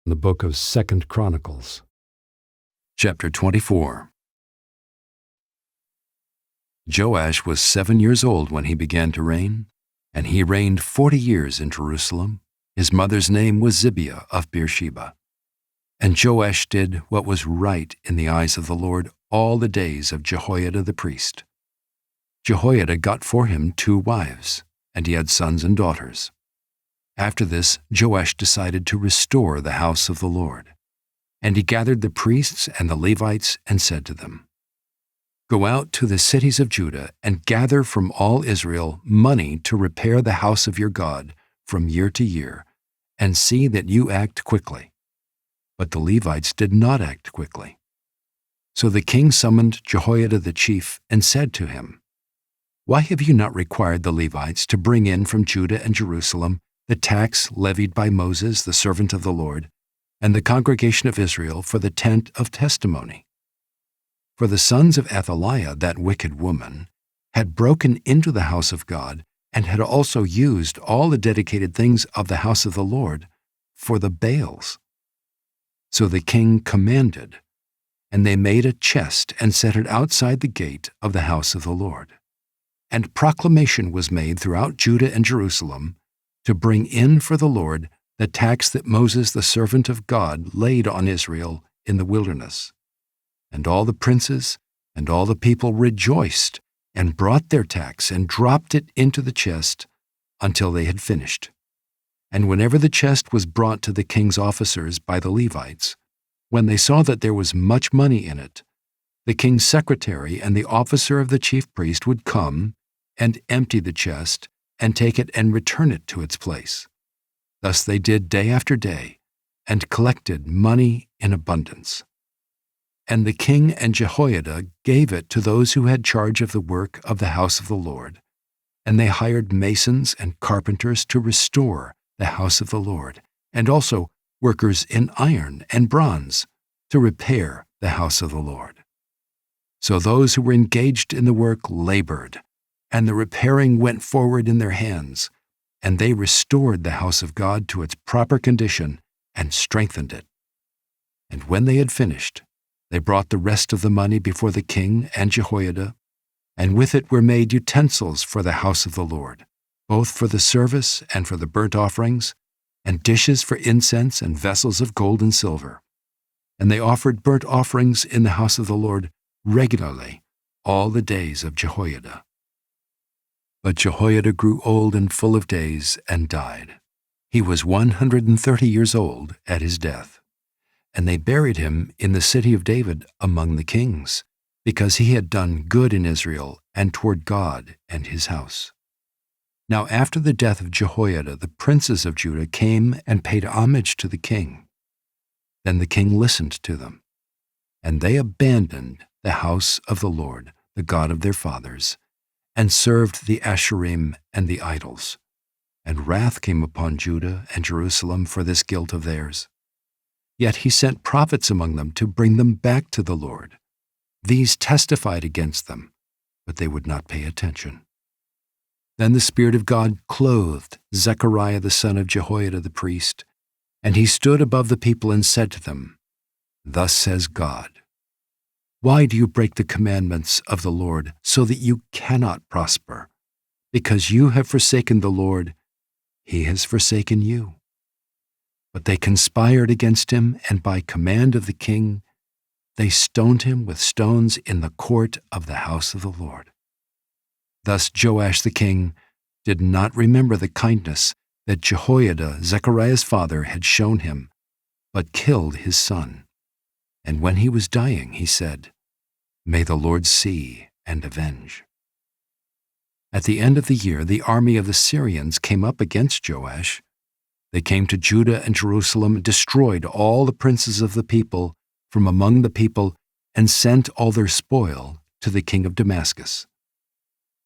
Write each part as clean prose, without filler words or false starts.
The book of 2 Chronicles. Chapter 24. Joash was 7 years old when he began to reign, and he reigned 40 years in Jerusalem. His mother's name was Zibiah of Beersheba. And Joash did what was right in the eyes of the Lord all the days of Jehoiada the priest. Jehoiada got for him 2 wives, and he had sons and daughters. After this, Joash decided to restore the house of the Lord. And he gathered the priests and the Levites and said to them, "Go out to the cities of Judah and gather from all Israel money to repair the house of your God from year to year, and see that you act quickly." But the Levites did not act quickly. So the king summoned Jehoiada the chief and said to him, "Why have you not required the Levites to bring in from Judah and Jerusalem the tax levied by Moses, the servant of the Lord, and the congregation of Israel for the tent of testimony?" For the sons of Athaliah, that wicked woman, had broken into the house of God and had also used all the dedicated things of the house of the Lord for the Baals. So the king commanded, and they made a chest and set it outside the gate of the house of the Lord. And proclamation was made throughout Judah and Jerusalem to bring in for the Lord the tax that Moses the servant of God laid on Israel in the wilderness. And all the princes and all the people rejoiced and brought their tax and dropped it into the chest until they had finished. And whenever the chest was brought to the king's officers by the Levites, when they saw that there was much money in it, the king's secretary and the officer of the chief priest would come and empty the chest and take it and return it to its place. Thus they did day after day, and collected money in abundance. And the king and Jehoiada gave it to those who had charge of the work of the house of the Lord, and they hired masons and carpenters to restore the house of the Lord, and also workers in iron and bronze to repair the house of the Lord. So those who were engaged in the work labored, and the repairing went forward in their hands, and they restored the house of God to its proper condition and strengthened it. And when they had finished, they brought the rest of the money before the king and Jehoiada, and with it were made utensils for the house of the Lord, both for the service and for the burnt offerings, and dishes for incense and vessels of gold and silver. And they offered burnt offerings in the house of the Lord regularly all the days of Jehoiada. But Jehoiada grew old and full of days and died. He was 130 years old at his death. And they buried him in the city of David among the kings, because he had done good in Israel and toward God and his house. Now after the death of Jehoiada, the princes of Judah came and paid homage to the king. Then the king listened to them, and they abandoned the house of the Lord, the God of their fathers, and served the Asherim and the idols. And wrath came upon Judah and Jerusalem for this guilt of theirs. Yet he sent prophets among them to bring them back to the Lord. These testified against them, but they would not pay attention. Then the Spirit of God clothed Zechariah the son of Jehoiada the priest, and he stood above the people and said to them, "Thus says God, why do you break the commandments of the Lord so that you cannot prosper? Because you have forsaken the Lord, he has forsaken you." But they conspired against him, and by command of the king, they stoned him with stones in the court of the house of the Lord. Thus Joash the king did not remember the kindness that Jehoiada, Zechariah's father, had shown him, but killed his son. And when he was dying, he said, "May the Lord see and avenge." At the end of the year, the army of the Syrians came up against Joash. They came to Judah and Jerusalem and destroyed all the princes of the people from among the people and sent all their spoil to the king of Damascus.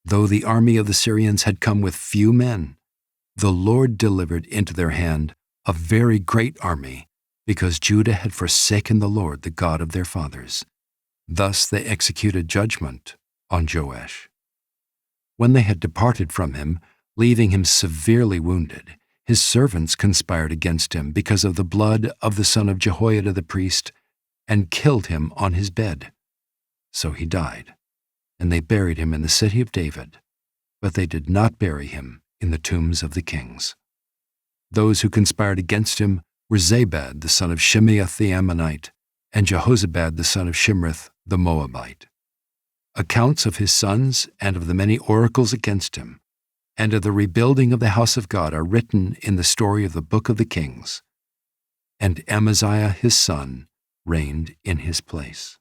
Though the army of the Syrians had come with few men, the Lord delivered into their hand a very great army, because Judah had forsaken the Lord, the God of their fathers. Thus they executed judgment on Joash. When they had departed from him, leaving him severely wounded, his servants conspired against him because of the blood of the son of Jehoiada the priest, and killed him on his bed. So he died, and they buried him in the city of David, but they did not bury him in the tombs of the kings. Those who conspired against him were Zabad the son of Shimeath the Ammonite, and Jehozabad the son of Shimrith the Moabite. Accounts of his sons and of the many oracles against him, and of the rebuilding of the house of God are written in the story of the book of the Kings. And Amaziah his son reigned in his place.